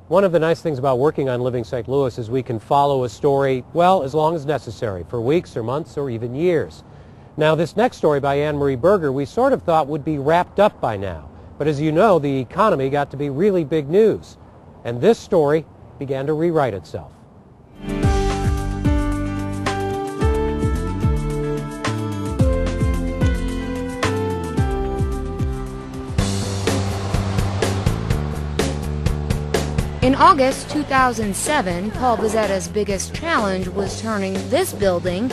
One of the nice things about working on Living St. Louis is we can follow a story, well, as long as necessary, for weeks or months or even years. Now, this next story by Anne-Marie Berger we sort of thought would be wrapped up by now. But as you know, the economy got to be really big news. And this story began to rewrite itself. In August 2007, Paul Buzzetta's biggest challenge was turning this building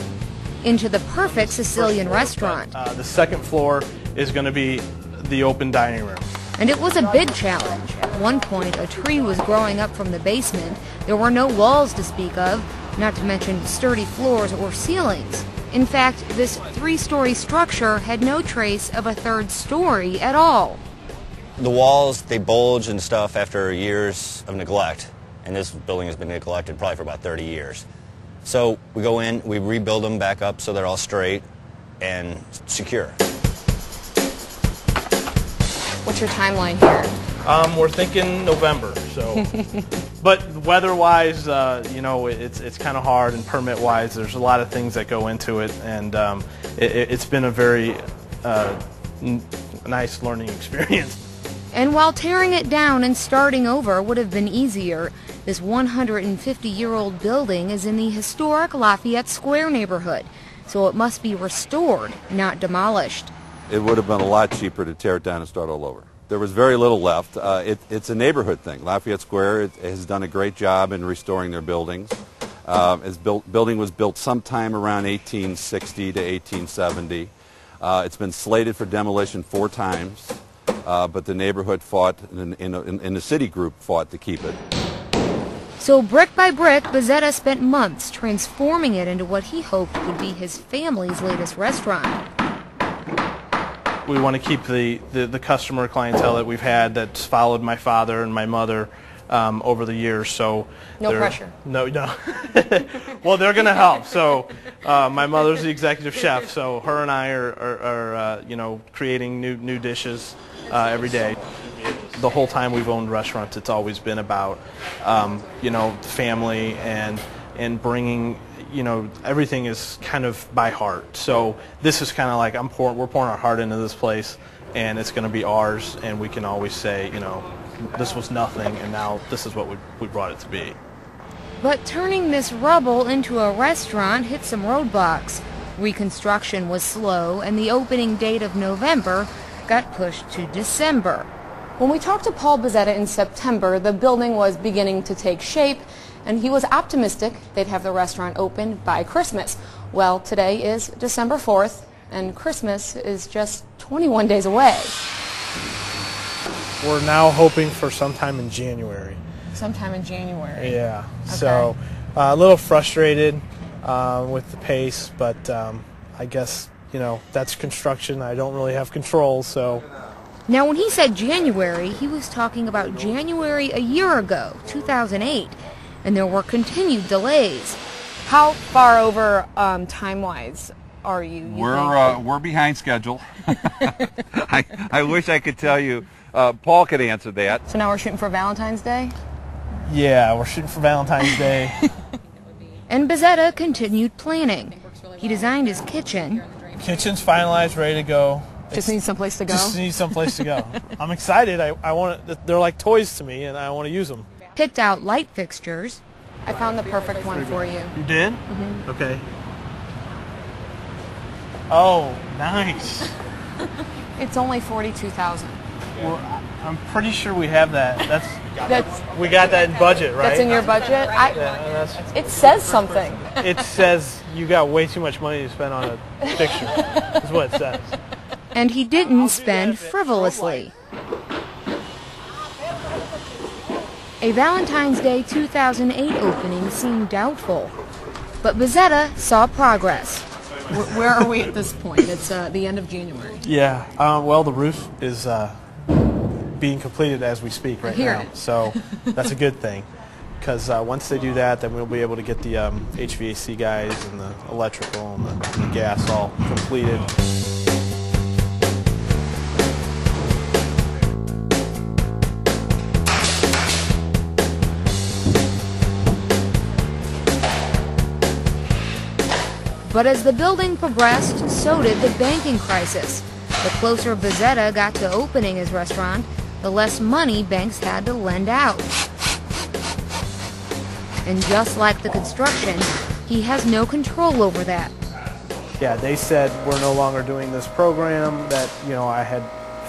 into the perfect Sicilian restaurant. The second floor is going to be the open dining room. And it was a big challenge. At one point, a tree was growing up from the basement. There were no walls to speak of, not to mention sturdy floors or ceilings. In fact, this three-story structure had no trace of a third story at all. The walls, they bulge and stuff after years of neglect, and this building has been neglected probably for about 30 years. So we go in, we rebuild them back up so they're all straight and secure. What's your timeline here? We're thinking November, so. But weather-wise, you know, it's kind of hard, and permit-wise, there's a lot of things that go into it, and it's been a very nice learning experience. And while tearing it down and starting over would have been easier, this 150-year-old building is in the historic Lafayette Square neighborhood, so it must be restored, not demolished. It would have been a lot cheaper to tear it down and start all over. There was very little left. It's a neighborhood thing. Lafayette Square has done a great job in restoring their buildings. Building was built sometime around 1860 to 1870. It's been slated for demolition 4 times. But the neighborhood fought, and the city group fought to keep it. So brick by brick, Buzzetta spent months transforming it into what he hoped would be his family's latest restaurant. We want to keep the customer clientele that we've had that's followed my father and my mother over the years. So no pressure. No. Well, they're going to help. So my mother's the executive chef, so her and I are you know, creating new dishes every day. The whole time we've owned restaurants, it's always been about you know, family and bringing, you know, everything is kind of by heart. So this is kind of like we're pouring our heart into this place, and it's going to be ours, and we can always say, you know, this was nothing, and now this is what we brought it to be. But turning this rubble into a restaurant hit some roadblocks. Reconstruction was slow, and the opening date of November got pushed to December. When we talked to Paul Buzzetta in September, the building was beginning to take shape, and he was optimistic they'd have the restaurant open by Christmas. Well, today is December 4th, and Christmas is just 21 days away. We're now hoping for sometime in January. Sometime in January. Yeah. Okay. So a little frustrated with the pace, but I guess, you know, that's construction. I don't really have control, so. Now, when he said January, he was talking about January a year ago, 2008, and there were continued delays. How far over time-wise are you? We're behind schedule. I wish I could tell you. Paul could answer that. So now we're shooting for Valentine's Day? Yeah, we're shooting for Valentine's Day. And Buzzetta continued planning. He designed his kitchen. Kitchen's finalized, ready to go. Just need someplace to go? Just need someplace to go. I'm excited. I want. They're like toys to me, and I want to use them. Picked out light fixtures. I found the perfect one for you. You did? Mm-hmm. Okay. Oh, nice. It's only $42,000. Well, I'm pretty sure we have that. We got that in budget, right? That's in your budget? Yeah, it says something. It says you got way too much money to spend on a picture. That's what it says. And he didn't spend frivolously. A Valentine's Day 2008 opening seemed doubtful, but Buzzetta saw progress. Where are we at this point? It's the end of January. Yeah. Well, the roof is being completed as we speak right now, so that's a good thing. Because once they do that, then we'll be able to get the HVAC guys and the electrical and the gas all completed. But as the building progressed, so did the banking crisis. The closer Buzzetta got to opening his restaurant, the less money banks had to lend out. And just like the construction, he has no control over that. Yeah, they said we're no longer doing this program that, I had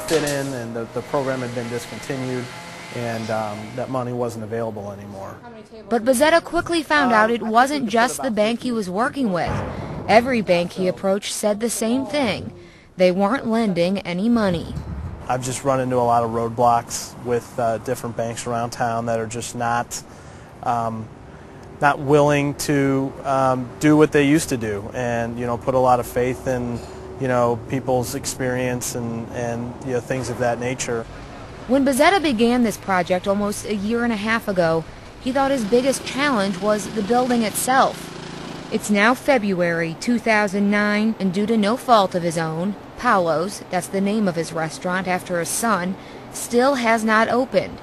fit in, and the program had been discontinued, and that money wasn't available anymore. But Buzzetta quickly found out it wasn't just the bank he was working with. Every bank he approached said the same thing. They weren't lending any money. I've just run into a lot of roadblocks with different banks around town that are just not willing to do what they used to do, and put a lot of faith in people's experience and things of that nature. When Buzzetta began this project almost a year and a half ago, he thought his biggest challenge was the building itself. It's now February 2009, and due to no fault of his own, Paulos, that's the name of his restaurant after his son, still has not opened.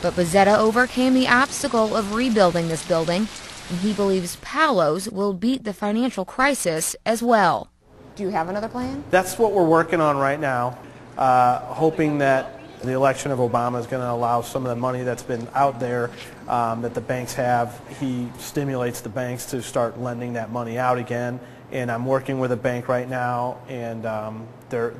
But Buzzetta overcame the obstacle of rebuilding this building, and he believes Paulos will beat the financial crisis as well. Do you have another plan? That's what we're working on right now, hoping that the election of Obama is going to allow some of the money that's been out there that the banks have. He stimulates the banks to start lending that money out again. And I'm working with a bank right now, and they're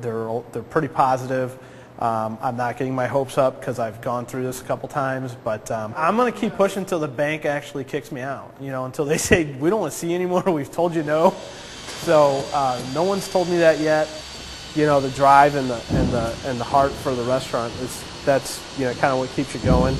pretty positive. I'm not getting my hopes up because I've gone through this a couple times, but I'm going to keep pushing until the bank actually kicks me out. Until they say we don't want to see you anymore. We've told you no. So no one's told me that yet. The drive and the heart for the restaurant that's kind of what keeps you going.